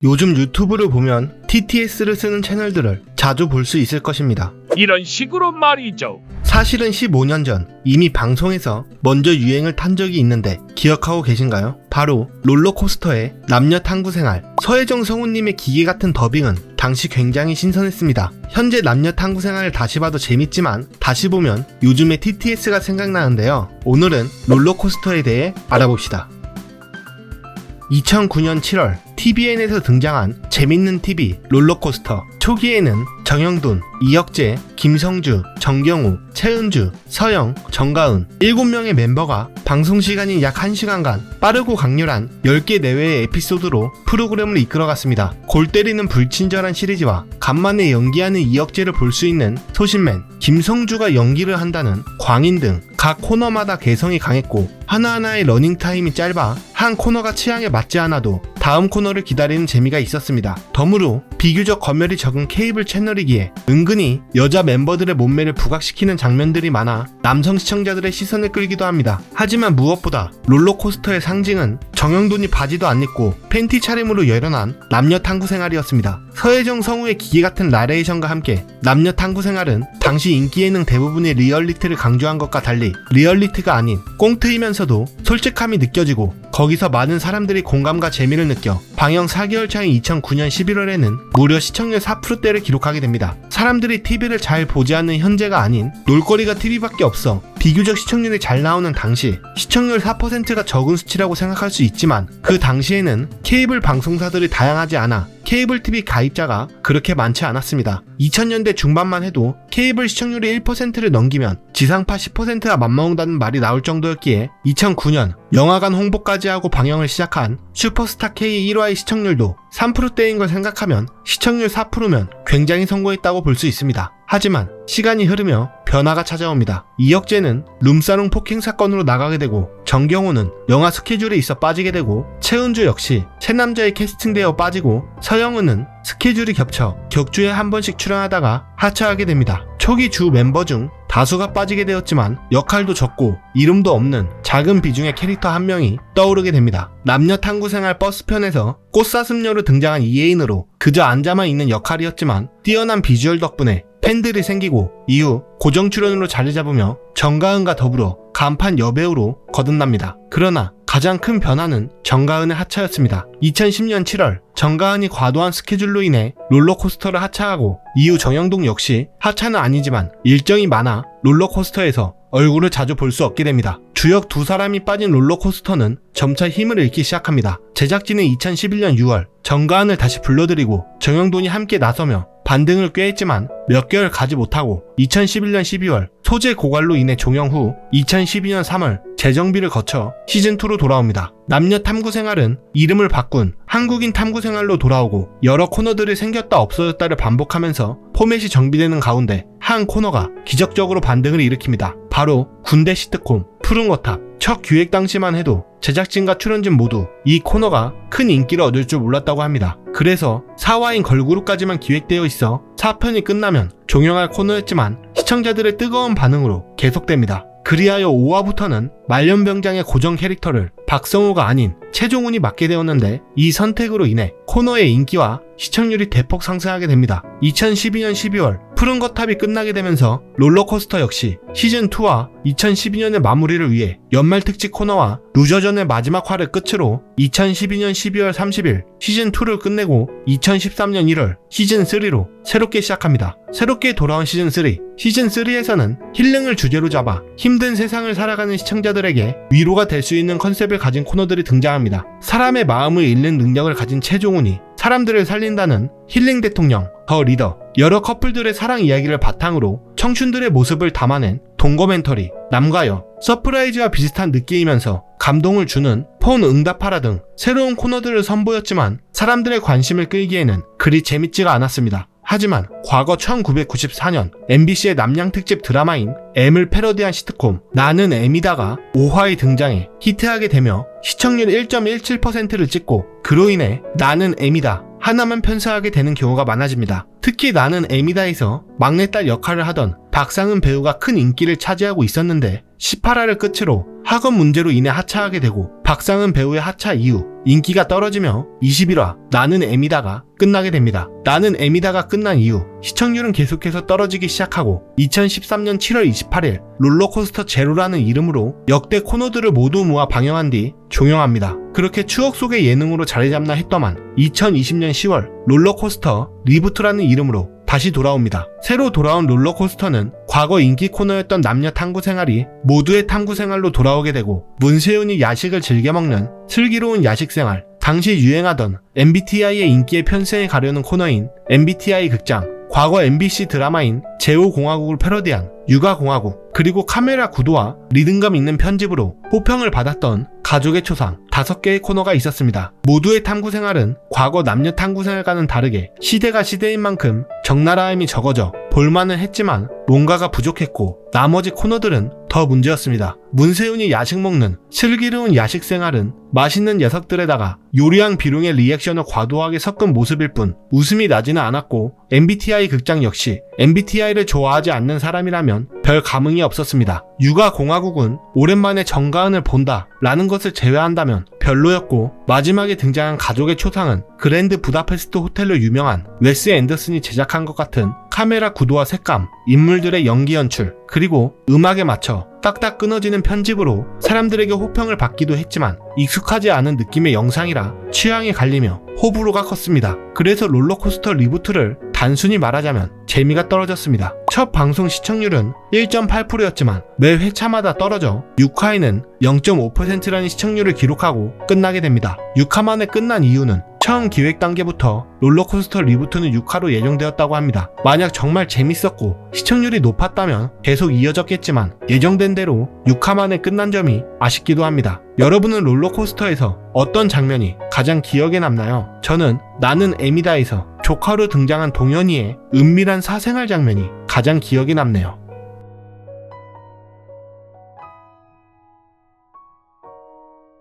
요즘 유튜브를 보면 TTS를 쓰는 채널들을 자주 볼 수 있을 것입니다. 이런 식으로 말이죠. 사실은 15년 전 이미 방송에서 먼저 유행을 탄 적이 있는데 기억하고 계신가요? 바로 롤러코스터의 남녀 탐구 생활. 서혜정 성우님의 기계 같은 더빙은 당시 굉장히 신선했습니다. 현재 남녀 탐구 생활을 다시 봐도 재밌지만 다시 보면 요즘의 TTS가 생각나는데요. 오늘은 롤러코스터에 대해 알아봅시다. 2009년 7월 TVN에서 등장한 재밌는 TV 롤러코스터. 초기에는 정영돈, 이혁재, 김성주, 정경우, 최은주, 서영, 정가은 7명의 멤버가 방송시간이 약 1시간간 빠르고 강렬한 10개 내외의 에피소드로 프로그램을 이끌어갔습니다. 골 때리는 불친절한 시리즈와 간만에 연기하는 이혁재를 볼 수 있는 소신맨, 김성주가 연기를 한다는 광인 등 각 코너마다 개성이 강했고 하나하나의 러닝타임이 짧아 한 코너가 취향에 맞지 않아도 다음 코너를 기다리는 재미가 있었습니다. 덤으로 비교적 검열이 적은 케이블 채널이기에 은근히 여자 멤버들의 몸매를 부각시키는 장면들이 많아 남성 시청자들의 시선을 끌기도 합니다. 하지만 무엇보다 롤러코스터의 상징은 정영돈이 바지도 안 입고 팬티 차림으로 열연한 남녀 탐구 생활이었습니다. 서혜정 성우의 기계 같은 나레이션과 함께 남녀 탐구 생활은 당시 인기 예능 대부분의 리얼리티를 강조한 것과 달리 리얼리티가 아닌 꽁트이면서도 솔직함이 느껴지고 거기서 많은 사람들이 공감과 재미를 느껴 방영 4개월 차인 2009년 11월에는 무려 시청률 4%대를 기록하게 됩니다. 사람들이 TV를 잘 보지 않는 현재가 아닌 놀거리가 TV밖에 없어 비교적 시청률이 잘 나오는 당시 시청률 4%가 적은 수치라고 생각할 수 있지만 그 당시에는 케이블 방송사들이 다양하지 않아 케이블 TV 가입자가 그렇게 많지 않았습니다. 2000년대 중반만 해도 케이블 시청률이 1%를 넘기면 지상파 10%가 맘먹는다는 말이 나올 정도였기에 2009년 영화관 홍보까지 하고 방영을 시작한 슈퍼스타 K 1화의 시청률도 3%대인 걸 생각하면 시청률 4%면 굉장히 성공했다고 볼 수 있습니다. 하지만 시간이 흐르며 변화가 찾아옵니다. 이혁재는 룸사롱 폭행 사건으로 나가게 되고 정경호는 영화 스케줄에 있어 빠지게 되고 최은주 역시 새 남자에 캐스팅되어 빠지고 서영은은 스케줄이 겹쳐 격주에 한 번씩 출연하다가 하차하게 됩니다. 초기 주 멤버 중 다수가 빠지게 되었지만 역할도 적고 이름도 없는 작은 비중의 캐릭터 한 명이 떠오르게 됩니다. 남녀 탐구 생활 버스편에서 꽃사슴녀로 등장한 이혜인으로 그저 앉아만 있는 역할이었지만 뛰어난 비주얼 덕분에 팬들이 생기고 이후 고정 출연으로 자리 잡으며 정가은과 더불어 간판 여배우로 거듭납니다. 그러나 가장 큰 변화는 정가은의 하차였습니다. 2010년 7월 정가은이 과도한 스케줄로 인해 롤러코스터를 하차하고 이후 정영돈 역시 하차는 아니지만 일정이 많아 롤러코스터에서 얼굴을 자주 볼 수 없게 됩니다. 주역 두 사람이 빠진 롤러코스터는 점차 힘을 잃기 시작합니다. 제작진은 2011년 6월 정가은을 다시 불러들이고 정영돈이 함께 나서며 반등을 꽤 했지만 몇 개월 가지 못하고 2011년 12월 소재 고갈로 인해 종영 후 2012년 3월 재정비를 거쳐 시즌2로 돌아옵니다. 남녀 탐구 생활은 이름을 바꾼 한국인 탐구 생활로 돌아오고 여러 코너들이 생겼다 없어졌다를 반복하면서 포맷이 정비되는 가운데 한 코너가 기적적으로 반등을 일으킵니다. 바로 군대 시트콤 푸른 거탑. 첫 기획 당시만 해도 제작진과 출연진 모두 이 코너가 큰 인기를 얻을 줄 몰랐다고 합니다. 그래서 4화인 걸그룹까지만 기획되어 있어 4편이 끝나면 종영할 코너였지만 시청자들의 뜨거운 반응으로 계속됩니다. 그리하여 5화부터는 말년병장의 고정 캐릭터를 박성우가 아닌 최종훈이 맡게 되었는데 이 선택으로 인해 코너의 인기와 시청률이 대폭 상승하게 됩니다. 2012년 12월 푸른 거탑이 끝나게 되면서 롤러코스터 역시 시즌2와 2012년의 마무리를 위해 연말 특집 코너와 루저전의 마지막 화를 끝으로 2012년 12월 30일 시즌2를 끝내고 2013년 1월 시즌3로 새롭게 시작합니다. 새롭게 돌아온 시즌3. 시즌3에서는 힐링을 주제로 잡아 힘든 세상을 살아가는 시청자들에게 위로가 될 수 있는 컨셉을 가진 코너들이 등장합니다. 사람의 마음을 읽는 능력을 가진 최종훈이 사람들을 살린다는 힐링 대통령, 더 리더, 여러 커플들의 사랑 이야기를 바탕으로 청춘들의 모습을 담아낸 동거멘터리, 남과 여, 서프라이즈와 비슷한 느낌이면서 감동을 주는 폰 응답하라 등 새로운 코너들을 선보였지만 사람들의 관심을 끌기에는 그리 재밌지가 않았습니다. 하지만 과거 1994년 MBC의 남양특집 드라마인 M을 패러디한 시트콤 나는 M이다가 5화에 등장해 히트하게 되며 시청률 1.17%를 찍고 그로 인해 나는 M이다 하나만 편성하게 되는 경우가 많아집니다. 특히 나는 M이다에서 막내딸 역할을 하던 박상은 배우가 큰 인기를 차지하고 있었는데 18화를 끝으로 학업 문제로 인해 하차하게 되고 박상은 배우의 하차 이후 인기가 떨어지며 21화 나는 애미다가 끝나게 됩니다. 나는 애미다가 끝난 이후 시청률은 계속해서 떨어지기 시작하고 2013년 7월 28일 롤러코스터 제로라는 이름으로 역대 코너들을 모두 모아 방영한 뒤 종영합니다. 그렇게 추억 속의 예능으로 자리 잡나 했더만 2020년 10월 롤러코스터 리부트라는 이름으로 다시 돌아옵니다. 새로 돌아온 롤러코스터는 과거 인기 코너였던 남녀 탐구 생활이 모두의 탐구 생활로 돌아오게 되고 문세윤이 야식을 즐겨 먹는 슬기로운 야식 생활, 당시 유행하던 MBTI의 인기의 편승에 가려는 코너인 MBTI 극장, 과거 MBC 드라마인 제5공화국을 패러디한 육아공화국, 그리고 카메라 구도와 리듬감 있는 편집으로 호평을 받았던 가족의 초상 5개의 코너가 있었습니다. 모두의 탐구 생활은 과거 남녀 탐구 생활과는 다르게 시대가 시대인 만큼 적나라함이 적어져 볼만은 했지만 뭔가가 부족했고 나머지 코너들은 더 문제였습니다. 문세윤이 야식 먹는 슬기로운 야식 생활은 맛있는 녀석들에다가 요리왕 비룡의 리액션을 과도하게 섞은 모습일 뿐 웃음이 나지는 않았고 MBTI 극장 역시 MBTI를 좋아하지 않는 사람이라면 별 감흥이 없었습니다. 육아공화국은 오랜만에 정가은을 본다 라는 것을 제외한다면 별로였고 마지막에 등장한 가족의 초상은 그랜드 부다페스트 호텔로 유명한 웨스 앤더슨이 제작한 것 같은 카메라 구도와 색감, 인물들의 연기 연출, 그리고 음악에 맞춰 딱딱 끊어지는 편집으로 사람들에게 호평을 받기도 했지만 익숙하지 않은 느낌의 영상이라 취향이 갈리며 호불호가 컸습니다. 그래서 롤러코스터 리부트를 단순히 말하자면 재미가 떨어졌습니다. 첫 방송 시청률은 1.8%였지만 매 회차마다 떨어져 6화에는 0.5%라는 시청률을 기록하고 끝나게 됩니다. 6화 만에 끝난 이유는 처음 기획 단계부터 롤러코스터 리부트는 6화로 예정되었다고 합니다. 만약 정말 재밌었고 시청률이 높았다면 계속 이어졌겠지만 예정된 대로 6화 만에 끝난 점이 아쉽기도 합니다. 여러분은 롤러코스터에서 어떤 장면이 가장 기억에 남나요? 저는 나는 애미다에서 조커로 등장한 동현이의 은밀한 사생활 장면이 가장 기억에 남네요.